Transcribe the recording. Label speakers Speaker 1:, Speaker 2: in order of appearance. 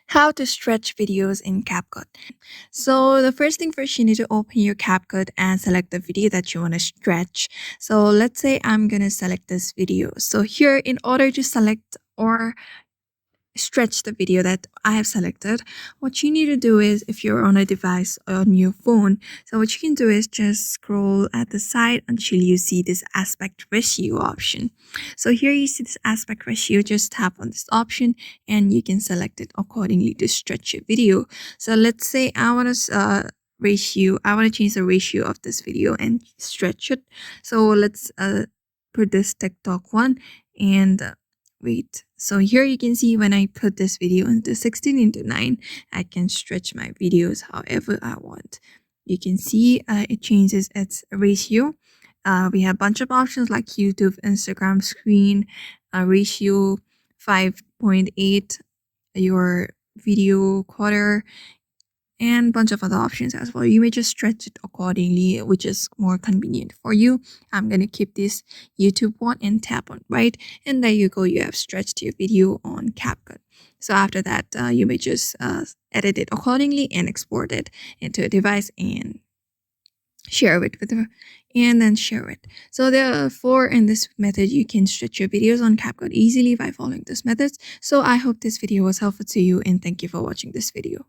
Speaker 1: How to stretch videos in CapCut. So the first thing first, you need to open your CapCut and select the video that you want to stretch. So let's say I'm gonna select this video. So here, in order to select or stretch the video that I have selected, what you need to do is, if you're on a device on your phone, so what you can do is just scroll at the side until you see this aspect ratio option. So here you see this aspect ratio, just tap on this option and you can select it accordingly to stretch your video. So let's say I want to change the ratio of this video and stretch it. So let's put this TikTok one and wait. So here you can see when I put this video into 16:9, I can stretch my videos however I want. You can see it changes its ratio. We have a bunch of options like YouTube, Instagram screen, ratio 5.8, your video quarter, and bunch of other options as well. You may just stretch it accordingly, which is more convenient for you. I'm going to keep this YouTube one and tap on right, and there you go, you have stretched your video on CapCut. So after that, you may just edit it accordingly and export it into a device and share it with her, and then share it. So therefore, in this method, you can stretch your videos on CapCut easily by following these methods. So I hope this video was helpful to you, and thank you for watching this video.